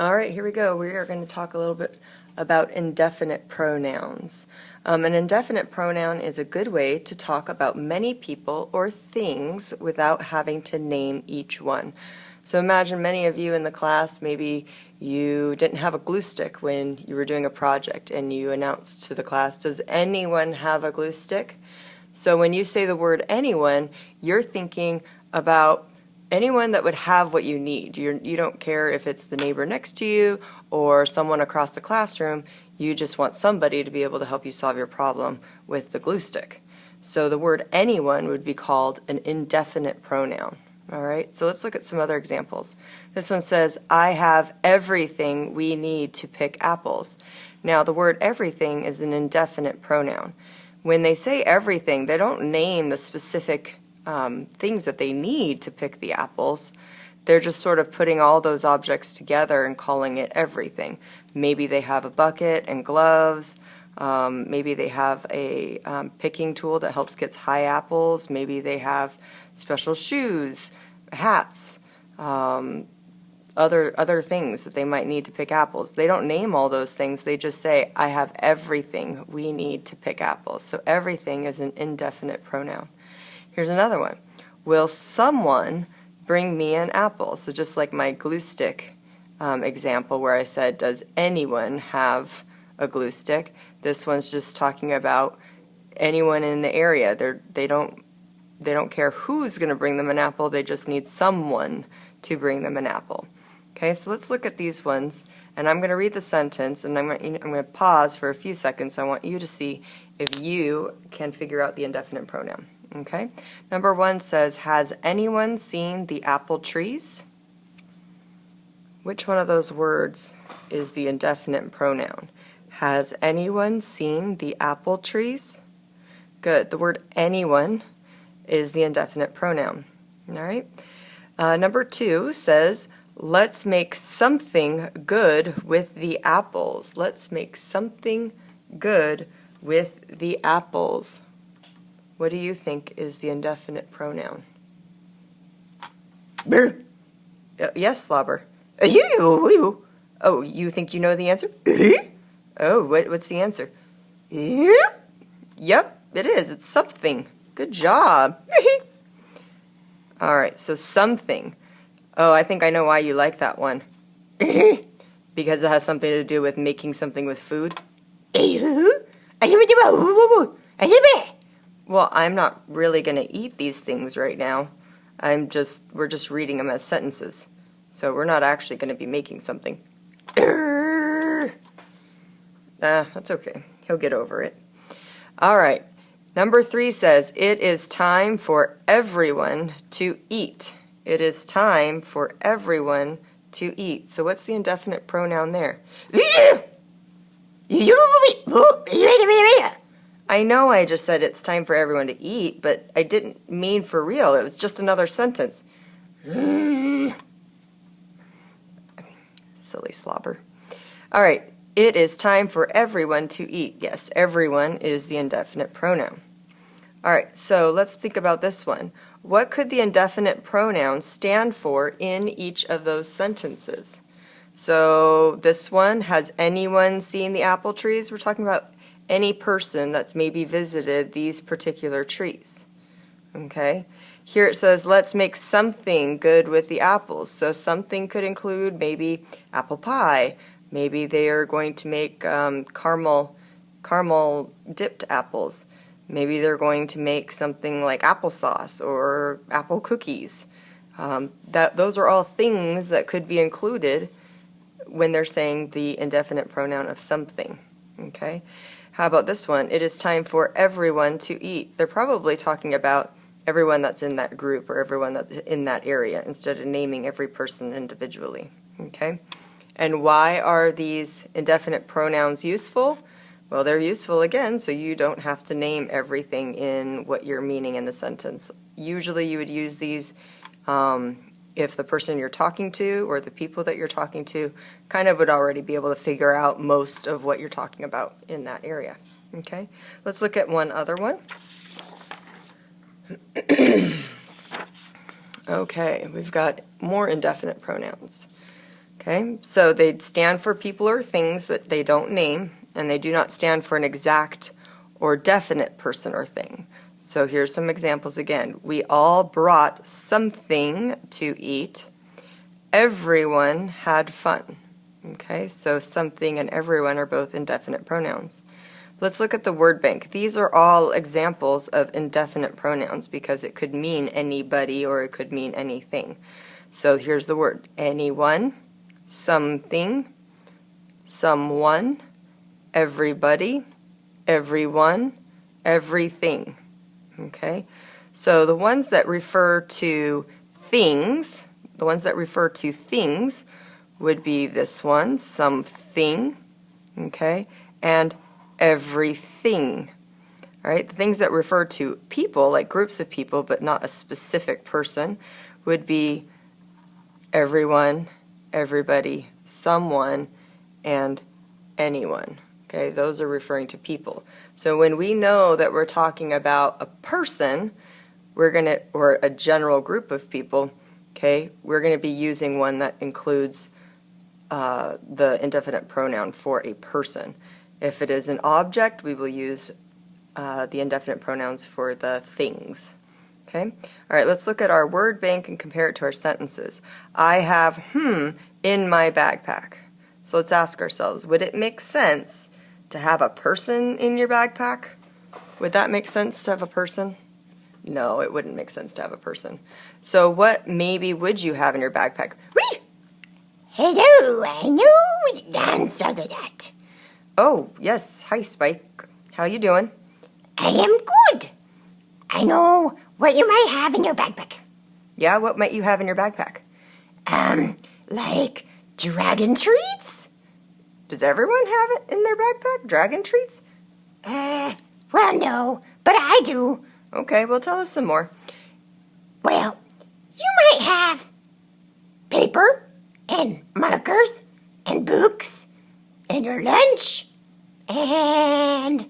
All right, here we go. We are going to talk a little bit about indefinite pronouns. An indefinite pronoun is a good way to talk about many people or things without having to name each one. So imagine many of you in the class, maybe you didn't have a glue stick when you were doing a project and you announced to the class, does anyone have a glue stick? So when you say the word anyone, you're thinking about anyone that would have what you need. You don't care if it's the neighbor next to you or someone across the classroom. You just want somebody to be able to help you solve your problem with the glue stick. So the word anyone would be called an indefinite pronoun. All right, so let's look at some other examples. This one says, I have everything we need to pick apples. Now the word everything is an indefinite pronoun. When they say everything, they don't name the specific things that they need to pick the apples. They're just sort of putting all those objects together and calling it everything. Maybe they have a bucket and gloves. Maybe they have a picking tool that helps get high apples. Maybe they have special shoes, hats, other things that they might need to pick apples. They don't name all those things. They just say, I have everything we need to pick apples. So everything is an indefinite pronoun. Here's another one. Will someone bring me an apple? So just like my glue stick example where I said, does anyone have a glue stick? This one's just talking about anyone in the area. They don't care who's going to bring them an apple. They just need someone to bring them an apple. Okay, so let's look at these ones, and I'm going to read the sentence, and I'm going to pause for a few seconds. I want you to see if you can figure out the indefinite pronoun. Okay, number one says, has anyone seen the apple trees? Which one of those words is the indefinite pronoun? Has anyone seen the apple trees? Good. The word anyone is the indefinite pronoun. All right. Number two says, let's make something good with the apples. Let's make something good with the apples. What do you think is the indefinite pronoun? Yes, Slobber. Oh, you think you know the answer? Oh, what's the answer? Yep, it is. It's something. Good job. All right, so something. Oh, I think I know why you like that one. Because it has something to do with making something with food. Well, I'm not really going to eat these things right now. We're just reading them as sentences. So we're not actually going to be making something. That's okay. He'll get over it. All right. Number three says, it is time for everyone to eat. It is time for everyone to eat. So what's the indefinite pronoun there? I know I just said it's time for everyone to eat, but I didn't mean for real. It was just another sentence. Silly Slobber. All right. It is time for everyone to eat. Yes, everyone is the indefinite pronoun. All right, so let's think about this one. What could the indefinite pronoun stand for in each of those sentences? So this one, has anyone seen the apple trees? We're talking about any person that's maybe visited these particular trees. Okay, here it says, let's make something good with the apples. So something could include maybe apple pie. Maybe they are going to make caramel dipped apples. Maybe they're going to make something like applesauce or apple cookies. Those are all things that could be included when they're saying the indefinite pronoun of something. Okay? How about this one? It is time for everyone to eat. They're probably talking about everyone that's in that group or everyone that's in that area instead of naming every person individually. Okay? And why are these indefinite pronouns useful? Well, they're useful again, so you don't have to name everything in what you're meaning in the sentence. Usually you would use these if the person you're talking to or the people that you're talking to kind of would already be able to figure out most of what you're talking about in that area. Okay, let's look at one other one. Okay, we've got more indefinite pronouns. Okay, so they stand for people or things that they don't name, and they do not stand for an exact or definite person or thing. So here's some examples again. We all brought something to eat. Everyone had fun. Okay, so something and everyone are both indefinite pronouns. Let's look at the word bank. These are all examples of indefinite pronouns because it could mean anybody or it could mean anything. So here's the word: anyone, something, someone, everybody, everyone, everything. Okay, so the ones that refer to things, would be this one, something, okay, and everything. All right, the things that refer to people, like groups of people, but not a specific person, would be everyone, everybody, someone, and anyone. Okay, those are referring to people. So when we know that we're talking about a person, or a general group of people, okay, we're going to be using one that includes the indefinite pronoun for a person. If it is an object, we will use the indefinite pronouns for the things. Okay? All right, let's look at our word bank and compare it to our sentences. I have in my backpack. So let's ask ourselves, would it make sense to have a person in your backpack? Would that make sense to have a person? No, it wouldn't make sense to have a person. So what maybe would you have in your backpack? Whee! Hello, I know the answer to that. Oh, yes. Hi, Spike. How you doing? I am good. I know what you might have in your backpack. Yeah, what might you have in your backpack? Like dragon treats? Does everyone have it in their backpack? Dragon treats? Well, no, but I do. Okay, well, tell us some more. Well, you might have paper and markers and books and your lunch and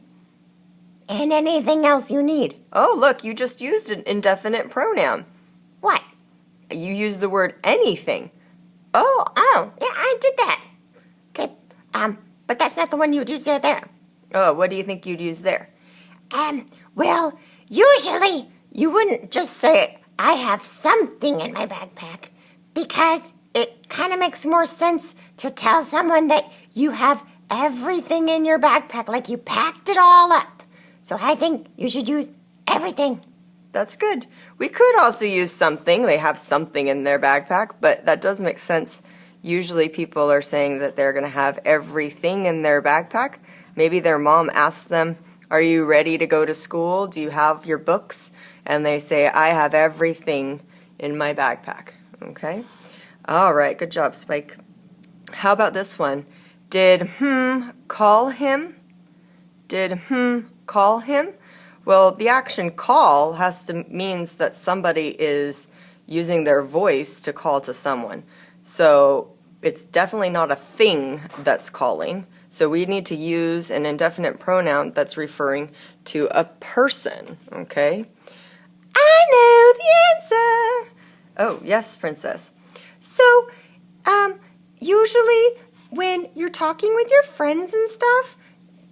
anything else you need. Oh, look, you just used an indefinite pronoun. What? You used the word anything. Oh, yeah, I did that. Okay, but that's not the one you'd use there. Oh, what do you think you'd use there? Well, usually you wouldn't just say, I have something in my backpack, because it kind of makes more sense to tell someone that you have everything in your backpack, like you packed it all up. So I think you should use everything. That's good. We could also use something. They have something in their backpack, but that does make sense. Usually people are saying that they're going to have everything in their backpack. Maybe their mom asks them, are you ready to go to school? Do you have your books? And they say, I have everything in my backpack. Okay? All right, good job, Spike. How about this one? Did call him? Did call him? Well, the action call means that somebody is using their voice to call to someone. So it's definitely not a thing that's calling. So we need to use an indefinite pronoun that's referring to a person, okay? I know the answer. Oh, yes, Princess. So, usually when you're talking with your friends and stuff,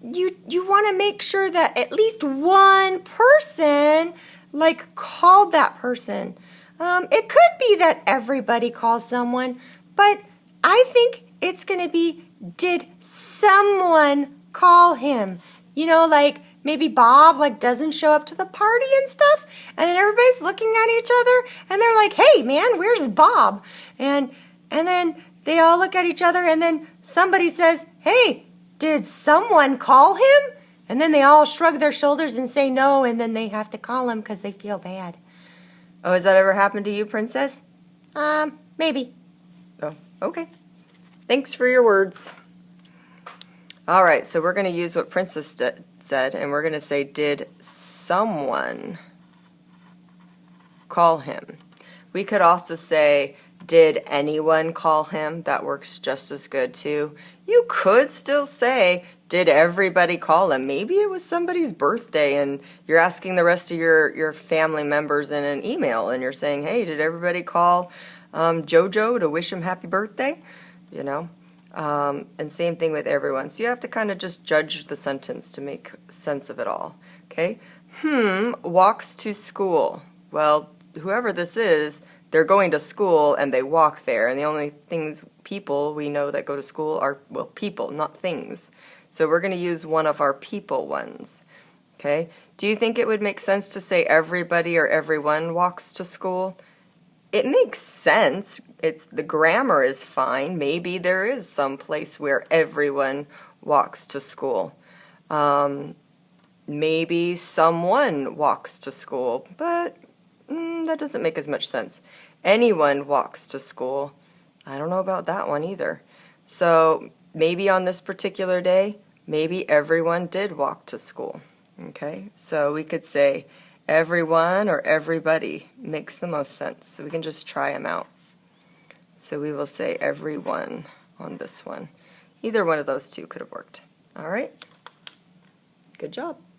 you want to make sure that at least one person, like, called that person. It could be that everybody calls someone, but I think it's going to be, did someone call him? You know, like, maybe Bob, like, doesn't show up to the party and stuff, and then everybody's looking at each other, and they're like, hey, man, where's Bob? And then they all look at each other, and then somebody says, hey, did someone call him? And then they all shrug their shoulders and say no, and then they have to call him because they feel bad. Oh, has that ever happened to you, Princess? Maybe. Oh, okay. Thanks for your words. All right, so we're going to use what Princess said, and we're going to say, did someone call him? We could also say, did anyone call him? That works just as good, too. You could still say, did everybody call him? Maybe it was somebody's birthday, and you're asking the rest of your family members in an email, and you're saying, hey, did everybody call JoJo to wish him happy birthday? you know? And same thing with everyone. So you have to kind of just judge the sentence to make sense of it all, okay? Walks to school. Well, whoever this is, they're going to school and they walk there. And the only things, people we know that go to school are, well, people, not things. So we're going to use one of our people ones, okay? Do you think it would make sense to say everybody or everyone walks to school? It makes sense. The grammar is fine. Maybe there is some place where everyone walks to school. Maybe someone walks to school, but that doesn't make as much sense. Anyone walks to school. I don't know about that one either. So maybe on this particular day, maybe everyone did walk to school. Okay, so we could say everyone or everybody makes the most sense. So we can just try them out. So we will say everyone on this one. Either one of those two could have worked. All right, good job.